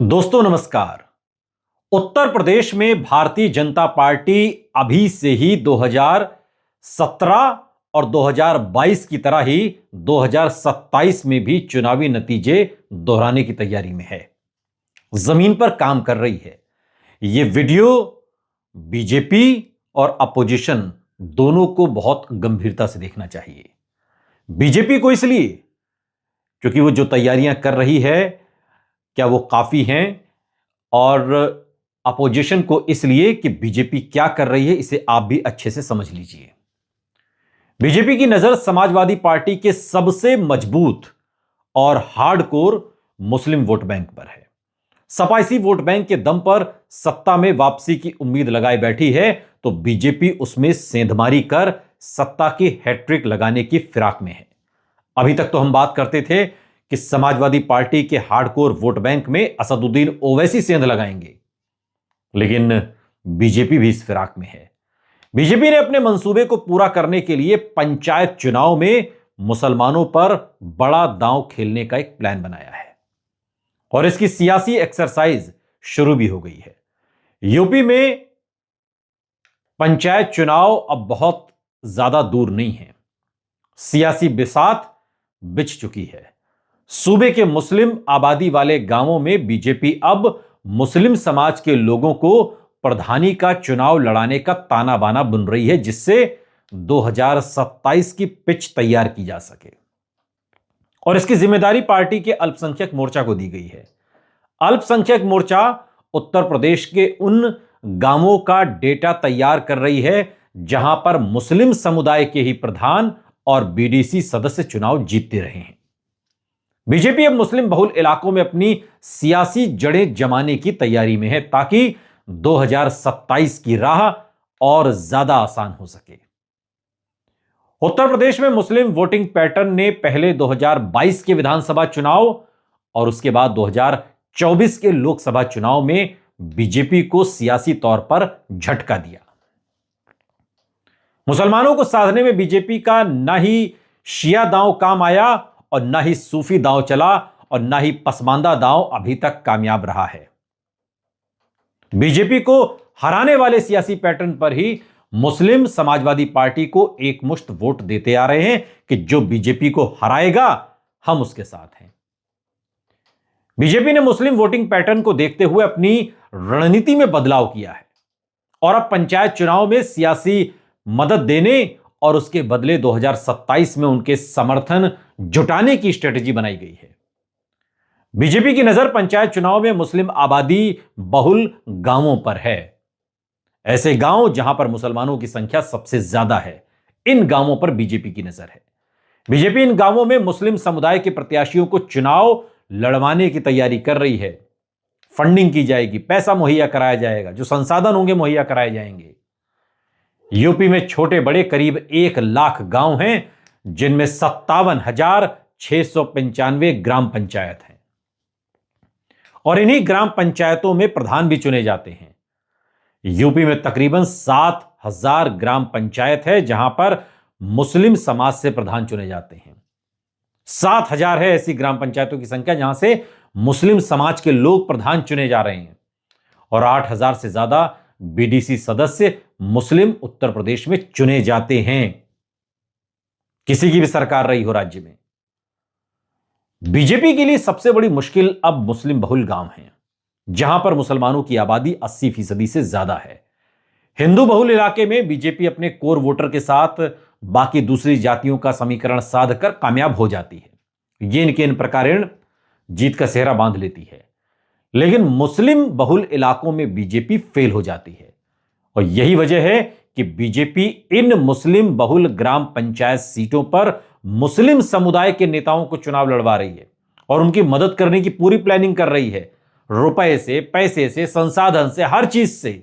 दोस्तों नमस्कार। उत्तर प्रदेश में भारतीय जनता पार्टी अभी से ही 2017 और 2022 की तरह ही 2027 में भी चुनावी नतीजे दोहराने की तैयारी में है, जमीन पर काम कर रही है। यह वीडियो बीजेपी और अपोजिशन दोनों को बहुत गंभीरता से देखना चाहिए। बीजेपी को इसलिए क्योंकि वो जो तैयारियां कर रही है क्या वो काफी हैं, और अपोजिशन को इसलिए कि बीजेपी क्या कर रही है इसे आप भी अच्छे से समझ लीजिए। बीजेपी की नजर समाजवादी पार्टी के सबसे मजबूत और हार्डकोर मुस्लिम वोट बैंक पर है। सपा इसी वोट बैंक के दम पर सत्ता में वापसी की उम्मीद लगाए बैठी है, तो बीजेपी उसमें सेंधमारी कर सत्ता की हैट्रिक लगाने की फिराक में है। अभी तक तो हम बात करते थे कि समाजवादी पार्टी के हार्डकोर वोट बैंक में असदुद्दीन ओवैसी सेंध लगाएंगे, लेकिन बीजेपी भी इस फिराक में है। बीजेपी ने अपने मंसूबे को पूरा करने के लिए पंचायत चुनाव में मुसलमानों पर बड़ा दांव खेलने का एक प्लान बनाया है और इसकी सियासी एक्सरसाइज शुरू भी हो गई है। यूपी में पंचायत चुनाव अब बहुत ज्यादा दूर नहीं है। सियासी बिसात बिछ चुकी है। सूबे के मुस्लिम आबादी वाले गांवों में बीजेपी अब मुस्लिम समाज के लोगों को प्रधानी का चुनाव लड़ाने का ताना बाना बुन रही है, जिससे 2027 की पिच तैयार की जा सके। और इसकी जिम्मेदारी पार्टी के अल्पसंख्यक मोर्चा को दी गई है। अल्पसंख्यक मोर्चा उत्तर प्रदेश के उन गांवों का डेटा तैयार कर रही है जहां पर मुस्लिम समुदाय के ही प्रधान और बीडीसी सदस्य चुनाव जीतते रहे हैं। बीजेपी अब मुस्लिम बहुल इलाकों में अपनी सियासी जड़ें जमाने की तैयारी में है, ताकि 2027 की राह और ज्यादा आसान हो सके। उत्तर प्रदेश में मुस्लिम वोटिंग पैटर्न ने पहले 2022 के विधानसभा चुनाव और उसके बाद 2024 के लोकसभा चुनाव में बीजेपी को सियासी तौर पर झटका दिया। मुसलमानों को साधने में बीजेपी का ना ही शिया दांव काम आया और ना ही सूफी दांव चला और ना ही पसमानदा दांव अभी तक कामयाब रहा है। बीजेपी को हराने वाले सियासी पैटर्न पर ही मुस्लिम समाजवादी पार्टी को एकमुश्त वोट देते आ रहे हैं कि जो बीजेपी को हराएगा हम उसके साथ हैं। बीजेपी ने मुस्लिम वोटिंग पैटर्न को देखते हुए अपनी रणनीति में बदलाव किया है और अब पंचायत चुनाव में सियासी मदद देने और उसके बदले 2027 में उनके समर्थन जुटाने की स्ट्रेटजी बनाई गई है। बीजेपी की नजर पंचायत चुनाव में मुस्लिम आबादी बहुल गांवों पर है। ऐसे गांव जहां पर मुसलमानों की संख्या सबसे ज्यादा है, इन गांवों पर बीजेपी की नजर है। बीजेपी इन गांवों में मुस्लिम समुदाय के प्रत्याशियों को चुनाव लड़वाने की तैयारी कर रही है। फंडिंग की जाएगी, पैसा मुहैया कराया जाएगा, जो संसाधन होंगे मुहैया कराए जाएंगे। यूपी में छोटे बड़े करीब 1 लाख गांव हैं, जिनमें 57,695 ग्राम पंचायत हैं और इन्हीं ग्राम पंचायतों में प्रधान भी चुने जाते हैं। यूपी में तकरीबन 7,000 ग्राम पंचायत है जहां पर मुस्लिम समाज से प्रधान चुने जाते हैं। 7,000 है ऐसी ग्राम पंचायतों की संख्या जहां से मुस्लिम समाज के लोग प्रधान चुने जा रहे हैं और 8,000 से ज्यादा बीडीसी सदस्य मुस्लिम उत्तर प्रदेश में चुने जाते हैं, किसी की भी सरकार रही हो राज्य में। बीजेपी के लिए सबसे बड़ी मुश्किल अब मुस्लिम बहुल गांव हैं, जहां पर मुसलमानों की आबादी 80% से ज्यादा है। हिंदू बहुल इलाके में बीजेपी अपने कोर वोटर के साथ बाकी दूसरी जातियों का समीकरण साधकर कामयाब हो जाती है। ये इनके इन प्रकार जीत का सेहरा बांध लेती है, लेकिन मुस्लिम बहुल इलाकों में बीजेपी फेल हो जाती है और यही वजह है कि बीजेपी इन मुस्लिम बहुल ग्राम पंचायत सीटों पर मुस्लिम समुदाय के नेताओं को चुनाव लड़वा रही है और उनकी मदद करने की पूरी प्लानिंग कर रही है, रुपए से, पैसे से, संसाधन से, हर चीज से।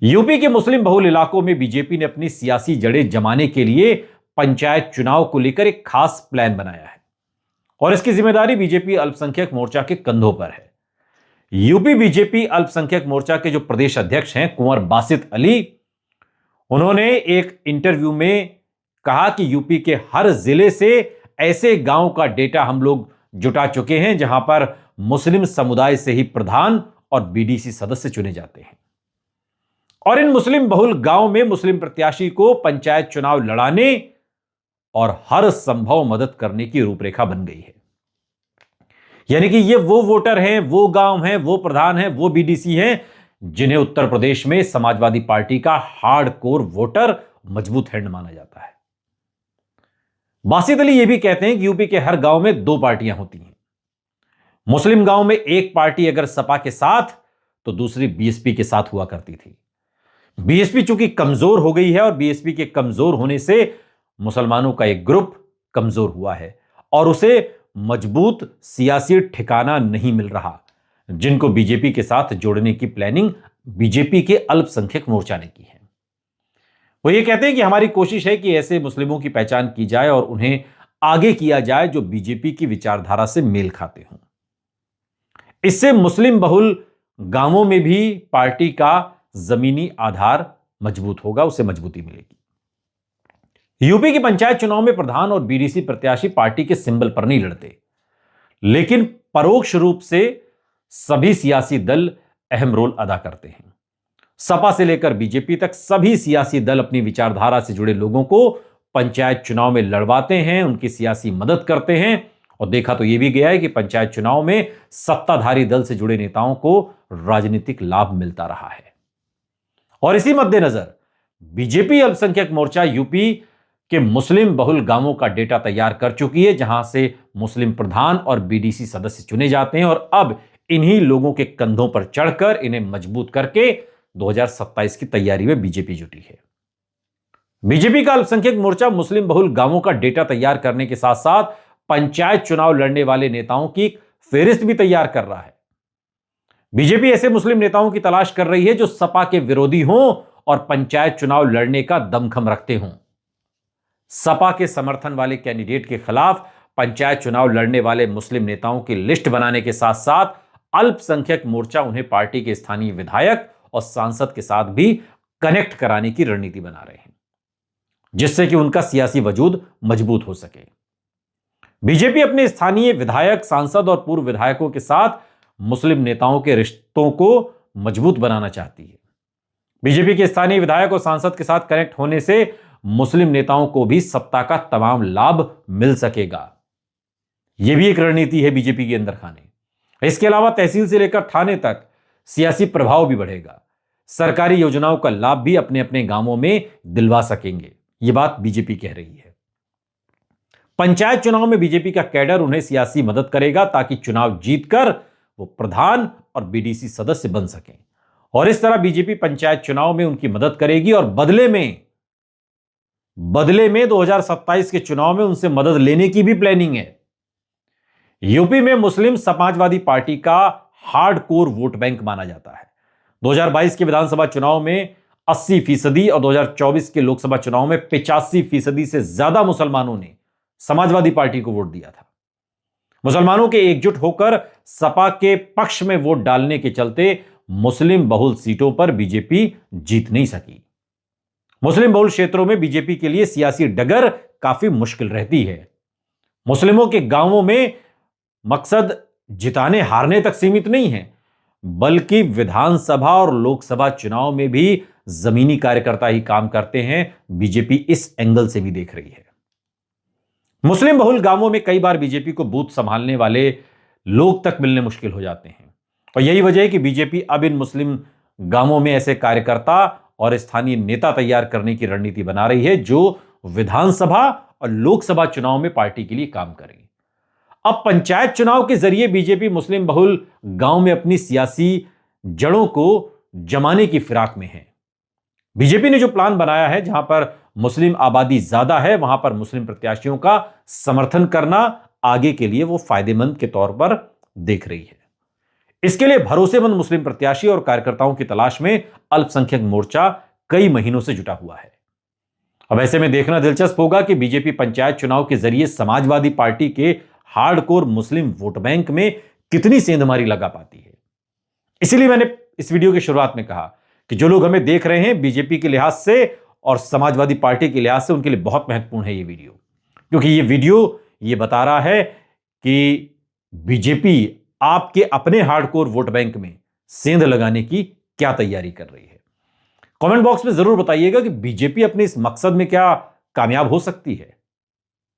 यूपी के मुस्लिम बहुल इलाकों में बीजेपी ने अपनी सियासी जड़ें जमाने के लिए पंचायत चुनाव को लेकर एक खास प्लान बनाया है और इसकी जिम्मेदारी बीजेपी अल्पसंख्यक मोर्चा के कंधों पर है। यूपी बीजेपी अल्पसंख्यक मोर्चा के जो प्रदेश अध्यक्ष हैं कुंवर बासित अली, उन्होंने एक इंटरव्यू में कहा कि यूपी के हर जिले से ऐसे गांव का डेटा हम लोग जुटा चुके हैं जहां पर मुस्लिम समुदाय से ही प्रधान और बीडीसी सदस्य चुने जाते हैं। और इन मुस्लिम बहुल गांव में मुस्लिम प्रत्याशी को पंचायत चुनाव लड़ाने और हर संभव मदद करने की रूपरेखा बन गई है। यानी कि ये वो वोटर हैं, वो गांव हैं, वो प्रधान हैं, वो बीडीसी हैं जिन्हें उत्तर प्रदेश में समाजवादी पार्टी का हार्डकोर वोटर मजबूत हैंड माना जाता है। बासित अली यह भी कहते हैं कि यूपी के हर गांव में दो पार्टियां होती हैं। मुस्लिम गांव में एक पार्टी अगर सपा के साथ तो दूसरी बीएसपी के साथ हुआ करती थी। बीएसपी चूंकि कमजोर हो गई है और बीएसपी के कमजोर होने से मुसलमानों का एक ग्रुप कमजोर हुआ है और उसे मजबूत सियासी ठिकाना नहीं मिल रहा, जिनको बीजेपी के साथ जोड़ने की प्लानिंग बीजेपी के अल्पसंख्यक मोर्चा ने की है। वो ये कहते हैं कि हमारी कोशिश है कि ऐसे मुस्लिमों की पहचान की जाए और उन्हें आगे किया जाए जो बीजेपी की विचारधारा से मेल खाते हों। इससे मुस्लिम बहुल गांवों में भी पार्टी का जमीनी आधार मजबूत होगा, उसे मजबूती मिलेगी। यूपी की पंचायत चुनाव में प्रधान और बीडीसी प्रत्याशी पार्टी के सिंबल पर नहीं लड़ते, लेकिन परोक्ष रूप से सभी सियासी दल अहम रोल अदा करते हैं। सपा से लेकर बीजेपी तक सभी सियासी दल अपनी विचारधारा से जुड़े लोगों को पंचायत चुनाव में लड़वाते हैं, उनकी सियासी मदद करते हैं। और देखा तो यह भी गया है कि पंचायत चुनाव में सत्ताधारी दल से जुड़े नेताओं को राजनीतिक लाभ मिलता रहा है। और इसी मद्देनजर बीजेपी अल्पसंख्यक मोर्चा यूपी के मुस्लिम बहुल गांवों का डेटा तैयार कर चुकी है, जहां से मुस्लिम प्रधान और बीडीसी सदस्य चुने जाते हैं। और अब इन्हीं लोगों के कंधों पर चढ़कर इन्हें मजबूत करके 2027 की तैयारी में बीजेपी जुटी है। बीजेपी का अल्पसंख्यक मोर्चा मुस्लिम बहुल गांवों का डेटा तैयार करने के साथ साथ पंचायत चुनाव लड़ने वाले नेताओं की फेहरिस्त भी तैयार कर रहा है। बीजेपी ऐसे मुस्लिम नेताओं की तलाश कर रही है जो सपा के विरोधी हों और पंचायत चुनाव लड़ने का दमखम रखते हों। सपा के समर्थन वाले कैंडिडेट के खिलाफ पंचायत चुनाव लड़ने वाले मुस्लिम नेताओं की लिस्ट बनाने के साथ साथ अल्पसंख्यक मोर्चा उन्हें पार्टी के स्थानीय विधायक और सांसद के साथ भी कनेक्ट कराने की रणनीति बना रहे हैं, जिससे कि उनका सियासी वजूद मजबूत हो सके। बीजेपी अपने स्थानीय विधायक, सांसद और पूर्व विधायकों के साथ मुस्लिम नेताओं के रिश्तों को मजबूत बनाना चाहती है। बीजेपी के स्थानीय विधायक और सांसद के साथ कनेक्ट होने से मुस्लिम नेताओं को भी सत्ता का तमाम लाभ मिल सकेगा। यह भी एक रणनीति है बीजेपी के अंदर खाने। इसके अलावा तहसील से लेकर थाने तक सियासी प्रभाव भी बढ़ेगा। सरकारी योजनाओं का लाभ भी अपने अपने गांवों में दिलवा सकेंगे। यह बात बीजेपी कह रही है। पंचायत चुनाव में बीजेपी का कैडर उन्हें सियासी मदद करेगा ताकि चुनाव जीतकर वो प्रधान और बीडीसी सदस्य बन सकें। और इस तरह बीजेपी पंचायत चुनाव में उनकी मदद करेगी और बदले में 2027 के चुनाव में उनसे मदद लेने की भी प्लानिंग है। यूपी में मुस्लिम समाजवादी पार्टी का हार्डकोर वोट बैंक माना जाता है। 2022 के विधानसभा चुनाव में 80% और 2024 के लोकसभा चुनाव में 85% से ज्यादा मुसलमानों ने समाजवादी पार्टी को वोट दिया था। मुसलमानों के एकजुट होकर सपा के पक्ष में वोट डालने के चलते मुस्लिम बहुल सीटों पर बीजेपी जीत नहीं सकी। मुस्लिम बहुल क्षेत्रों में बीजेपी के लिए सियासी डगर काफी मुश्किल रहती है। मुस्लिमों के गांवों में मकसद जिताने हारने तक सीमित नहीं है, बल्कि विधानसभा और लोकसभा चुनाव में भी जमीनी कार्यकर्ता ही काम करते हैं। बीजेपी इस एंगल से भी देख रही है। मुस्लिम बहुल गांवों में कई बार बीजेपी को बूथ संभालने वाले लोग तक मिलने मुश्किल हो जाते हैं और यही वजह है कि बीजेपी अब इन मुस्लिम गांवों में ऐसे कार्यकर्ता और स्थानीय नेता तैयार करने की रणनीति बना रही है जो विधानसभा और लोकसभा चुनाव में पार्टी के लिए काम करें। अब पंचायत चुनाव के जरिए बीजेपी मुस्लिम बहुल गांव में अपनी सियासी जड़ों को जमाने की फिराक में है। बीजेपी ने जो प्लान बनाया है, जहां पर मुस्लिम आबादी ज्यादा है, वहां पर मुस्लिम प्रत्याशियों का समर्थन करना आगे के लिए वो फायदेमंद के तौर पर देख रही है। इसके लिए भरोसेमंद मुस्लिम प्रत्याशी और कार्यकर्ताओं की तलाश में अल्पसंख्यक मोर्चा कई महीनों से जुटा हुआ है। अब ऐसे में देखना दिलचस्प होगा कि बीजेपी पंचायत चुनाव के जरिए समाजवादी पार्टी के हार्डकोर मुस्लिम वोट बैंक में कितनी सेंधमारी लगा पाती है। इसीलिए मैंने इस वीडियो की शुरुआत में कहा कि जो लोग हमें देख रहे हैं बीजेपी के लिहाज से और समाजवादी पार्टी के लिहाज से, उनके लिए बहुत महत्वपूर्ण है ये वीडियो, क्योंकि ये वीडियो ये बता रहा है कि बीजेपी आपके अपने हार्डकोर वोट बैंक में सेंध लगाने की क्या तैयारी कर रही है? कमेंट बॉक्स में जरूर बताइएगा कि बीजेपी अपने इस मकसद में क्या कामयाब हो सकती है।